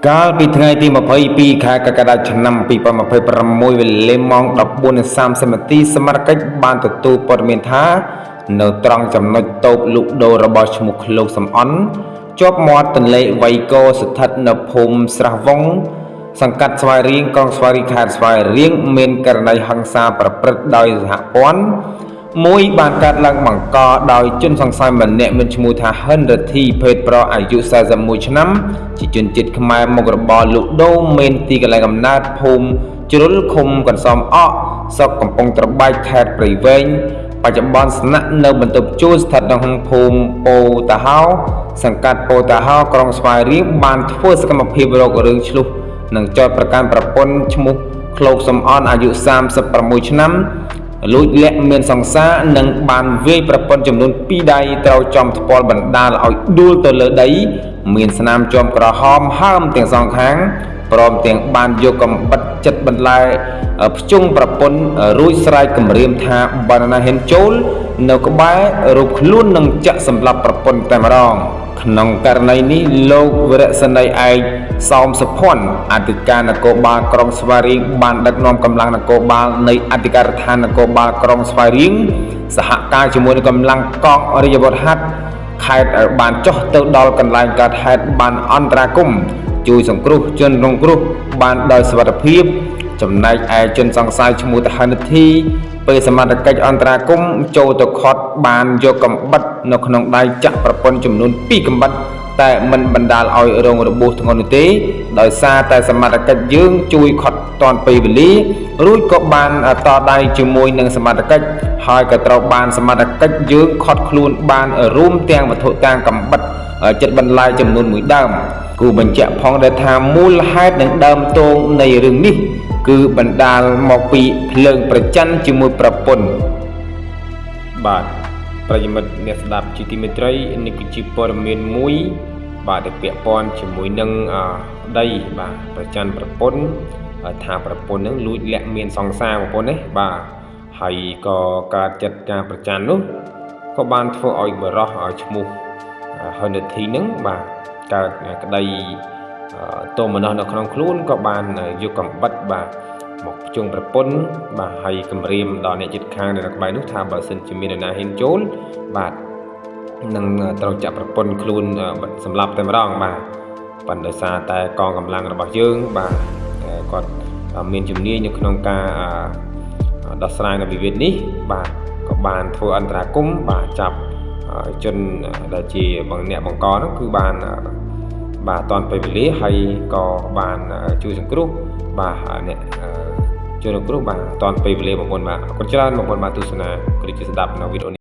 កាលពីថ្ងៃទី22ខែកក្កដាឆ្នាំ2026វេលាម៉ោង 14:30 នាទីសមត្ថកិច្ចបានទទួលព័ត៌មានថានៅត្រង់ចំណុចតូបលក់ដូររបស់ឈ្មោះឃ្លោកសំអន់ជាប់មាត់ទន្លេវៃកោស្ថិតនៅភូមិស្រះវងសង្កាត់ស្វាយរៀងក្រុងស្វាយរៀងខេត្តស្វាយរៀងមានករណីហិង្សាប្រព្រឹត្តដោយសហព័ន្ធមួយបានកើតឡើងបង្កដោយជនសង្ស័យម្នាក់មានឈ្មោះថាហិនរទ្ធីភេទប្រុសអាយុ41ឆ្នាំជាជនជាតិខ្មែរមុខរបរលក់ដូរមានទីកន្លែងកំណើតភូមិជ្រុលឃុំកន្សំអកស្រុកកំពង់ត្របែកខេត្តព្រៃវែងបច្ចុប្បន្នស្នាក់នៅបន្ទប់ជួលស្ថិតនៅក្នុងភូមិពោតាហោសង្កាត់ពោតាហោក្រុងស្វាយរៀងបានធ្វើសកម្មភាពរករឿងឆ្លុះនិងចោទប្រកាន់ប្រពន្ធឈ្មោះឃ្លោកសំអន់អាយុ36ឆ្នាំលួចលាក់មានសង្សារនិងបានវាយប្រពន្ធចំនួន2ដៃត្រូវចំថ្ពាល់បណ្ដាលឲ្យដួលទៅលើដីមានស្នាមជាំក្រហមហើមទាំងសងខាងព្រមទាំងបានយកកំបិតចិត្តបន្លែភ្ជង់ប្រពន្ធរួចស្រែកគំរាមថាបើណាហ៊ានចូលនៅក្បែររូបខ្លួននឹងចាក់សម្លាប់ប្រពន្ធតែម្ដងក្នុងករណីនេះលោកវរៈសេនីយ៍ឯកសោមសុភ័ណ្ឌអធិការនគរបាលក្រុងស្វាយរៀងបានដឹកនាំកម្លាំងនគរបាលនៃអធិការដ្ឋាននគរបាលក្រុងស្វាយរៀងសហការជាមួយនឹងកម្លាំងកងរាជអាវុធហត្ថខេត្តបានចុះទៅដល់កន្លែងកើតហេតុបានអន្តរាគមន៍ជួយសង្គ្រោះជនរងគ្រោះបានដោយសុវត្ថិភាពចំណែកឯជនសង្ស័យឈ្មោះតាហិនរទ្ធីពេលសមត្ថកិច្ចអន្តរាគមន៍ចូលទៅខត់បានយកកំបិតនៅក្នុងដៃចាក់ប្រពន្ធចំនួន2កំបិតតែមិនបណ្ដាលឲ្យរងរបួសធ្ងន់នោះទេដោយសារតែសមត្ថកិច្ចយើងជួយខត់តាន់ពេលវេលារួចក៏បានតដៃជាមួយនឹងសមត្ថកិច្ចហើយក៏ត្រូវបានសមត្ថកិច្ចយើងខត់ខ្លួនបានរួមទាំងវត្ថុតាងកំបិតចិត្តបន្លាយចំនួន1ដើមគូបញ្ជាក់ផងដែរថាមូលហេតុនិងដើមទងនៃរឿងនេះគឺបណ្ដាលមកពីភ្លើងប្រច័ណ្ឌជាមួយប្រពន្ធបាទប្រិយមិត្តអ្នកស្ដាប់ជាទីមេត្រីនេះគឺជាព័ត៌មានមួយបាទដែលពាក់ព័ន្ធជាមួយនឹងប្តីបាទប្រច័ណ្ឌប្រពន្ធថាប្រពន្ធនឹងលួចលាក់មានសង្សារប្រពន្ធនេះបាទហើយក៏ការចាត់ការប្រច័ណ្ឌនោះក៏បានធ្វើឲ្យបរោះឲ្យឈ្មោះហិនរទ្ធីនឹងបាទកើតក្តីតមនោះនៅក្នុងខ្លួនក៏បានយកកំបិតបាទមកភ្ជង់ប្រពន្ធបាទហើយគម្រាមដល់អ្នកជិតខាងនៅក្បែរនោះថាបើសិនជាមាននរណាហ៊ានចូលបាទនឹងត្រូវចាក់ប្រពន្ធខ្លួនសម្លាប់តែម្ដងបាទប៉ុន្តែដោយសារតែកងកម្លាំងរបស់យើងបាទគាត់មានជំនាញនៅក្នុងការដោះស្រាយនៅវិវាទនេះបាទក៏បានធ្វើអន្តរាគមន៍បាទចាប់ជនដែលជាអ្នកបង្កនោះគឺបានបាទតាន់ពេលវេលាហើយក៏បានជួយសង្គ្រោះបាទអ្នកជួយសង្គ្រោះបាទតាន់ពេលវេលាបងប្អូនបាទអរគុណច្រើនបងប្អូនបាទទស្សនាគ្រាស្ដាប់នៅវីដេអូ